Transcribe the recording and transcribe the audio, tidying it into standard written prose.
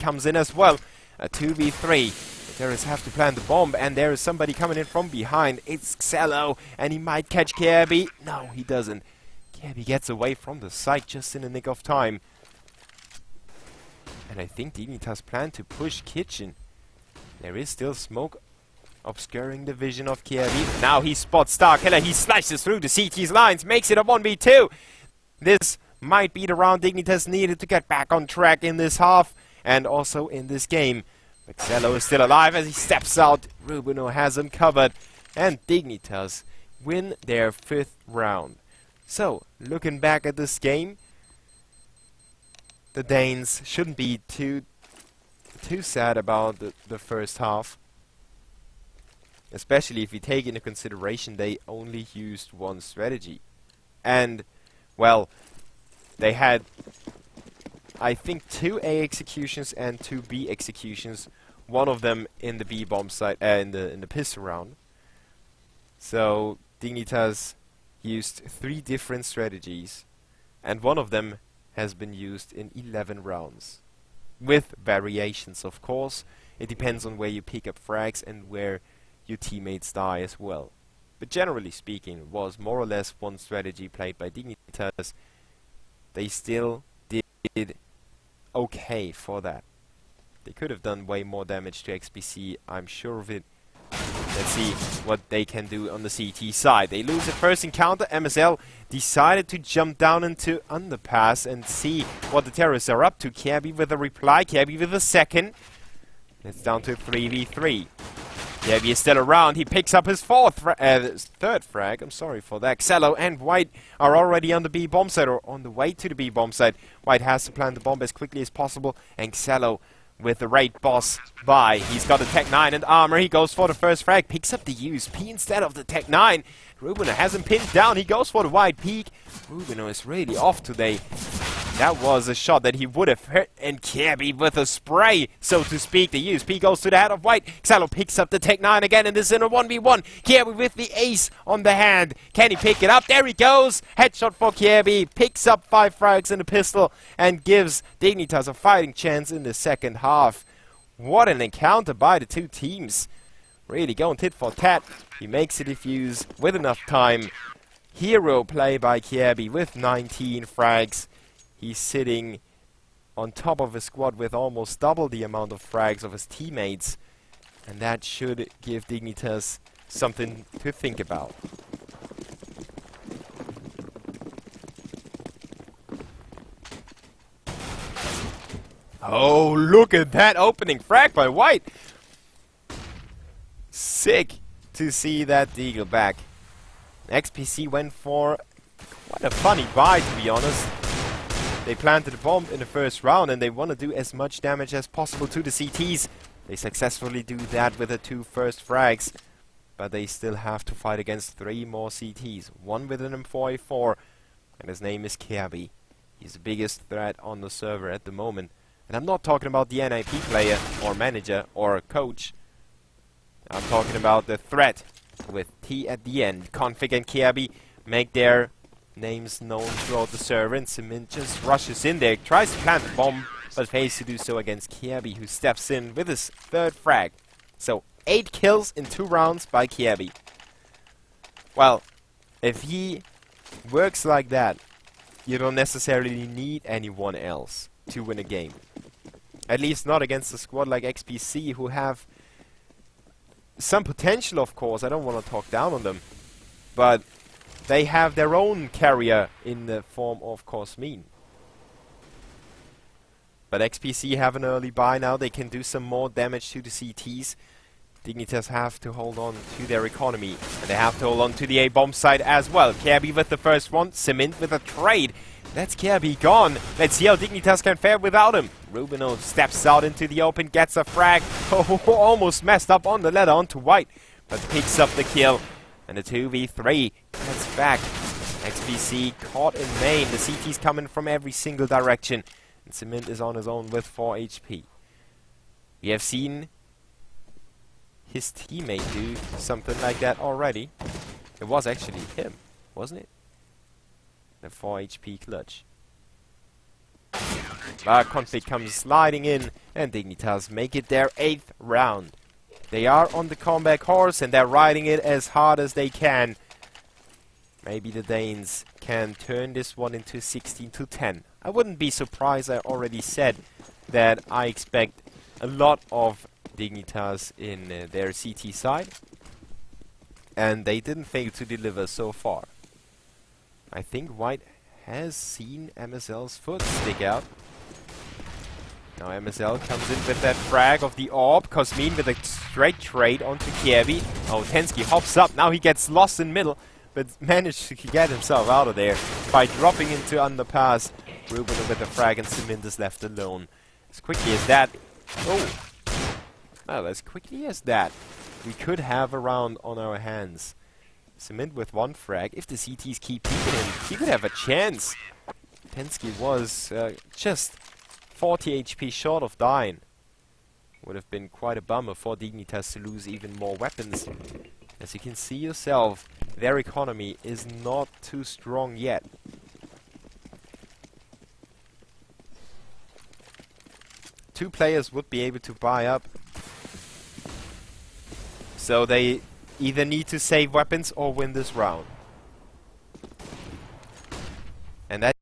comes in as well. A 2v3. The terrorists have to plant the bomb, and there is somebody coming in from behind. It's Xello, and he might catch Kirby. No, he doesn't. Kirby gets away from the site just in the nick of time. And I think Dignitas plan to push Kitchen. There is still smoke obscuring the vision of Kirby. Now he spots Starkiller. He slices through the CT's lines, makes it a 1v2. This might be the round Dignitas needed to get back on track in this half and also in this game. But Xello is still alive as he steps out. Rubino has him covered. And Dignitas win their 5th round. So, looking back at this game, the Danes shouldn't be too sad about the first half. Especially if you take into consideration they only used one strategy. And, well, they had, I think, 2 A executions and 2 B executions. One of them in the B bomb site, in the pistol round. So Dignitas used 3 different strategies, and one of them has been used in 11 rounds, with variations, of course. It depends on where you pick up frags and where your teammates die as well. But generally speaking, it was more or less one strategy played by Dignitas. They still did okay for that. They could have done way more damage to XPC, I'm sure of it. Let's see what they can do on the CT side. They lose the first encounter. MSL decided to jump down into underpass and see what the terrorists are up to. Kirby with a reply, Kirby with a second. It's down to 3v3. Kirby is still around. He picks up his third frag. I'm sorry for that. Xello and White are already on the B bomb site, or on the way to the B bomb site. White has to plant the bomb as quickly as possible, and Xello with the raid boss by. He's got a Tech 9 and armor. He goes for the first frag, picks up the USP instead of the Tech 9. Rubino has him pinned down. He goes for the wide peak. Rubino is really off today. That was a shot that he would have hit, and Kirby with a spray, so to speak. The USP goes to the head of White. Xello picks up the Tech 9 again, and this is in a 1v1. Kirby with the ace on the hand. Can he pick it up? There he goes. Headshot for Kirby. Picks up 5 frags in a pistol and gives Dignitas a fighting chance in the second half. What an encounter by the 2 teams. Really going tit for tat. He makes it defuse with enough time. Hero play by Kirby with 19 frags. He's sitting on top of a squad with almost double the amount of frags of his teammates. And that should give Dignitas something to think about. Oh, look at that opening frag by White. Sick to see that Deagle back. XPC went for quite a funny buy, to be honest. They planted a bomb in the first round and they want to do as much damage as possible to the CTs. They successfully do that with the 2 first frags. But they still have to fight against 3 more CTs. One with an M4A4, and his name is Kirby. He's the biggest threat on the server at the moment. And I'm not talking about the NIP player, or manager, or coach. I'm talking about the threat with T at the end. Config and Kirby make their names known throughout the server, and Cement just rushes in there, tries to plant the bomb, but fails to do so against Kirby, who steps in with his 3rd frag. So 8 kills in 2 rounds by Kirby. Well, if he works like that, you don't necessarily need anyone else to win a game. At least not against a squad like XPC, who have some potential, of course. I don't want to talk down on them, but they have their own carrier in the form of Cosmin. But XPC have an early buy now. They can do some more damage to the CTs. Dignitas have to hold on to their economy, and they have to hold on to the A-bomb side as well. Kirby with the first one, Cement with a trade. That's Kirby gone. Let's see how Dignitas can fare without him. Rubino steps out into the open, gets a frag. Oh, almost messed up on the ladder onto White, but picks up the kill. And a 2v3 gets back. XPC caught in main. The CT's coming from every single direction. And Cement is on his own with 4 HP. We have seen his teammate do something like that already. It was actually him, wasn't it? The 4 HP clutch. But Conflict comes sliding in, and Dignitas make it their 8th round. They are on the comeback horse, and they're riding it as hard as they can. Maybe the Danes can turn this one into 16-10. I wouldn't be surprised. I already said that I expect a lot of Dignitas in their CT side. And they didn't fail to deliver so far. I think White has seen MSL's foot stick out. Now MSL comes in with that frag of the orb. Cosmin with a straight trade onto Kievi. Oh, Tensky hops up. Now he gets lost in middle, but managed to get himself out of there by dropping into underpass. Ruben with a frag and Cement is left alone. As quickly as that. Oh! Well, as quickly as that, we could have a round on our hands. Cement with 1 frag. If the CTs keep peeking him, he could have a chance. Tensky was just 40 HP short of dying. Would have been quite a bummer for Dignitas to lose even more weapons. As you can see yourself, their economy is not too strong yet. Two players would be able to buy up. So they either need to save weapons or win this round. And that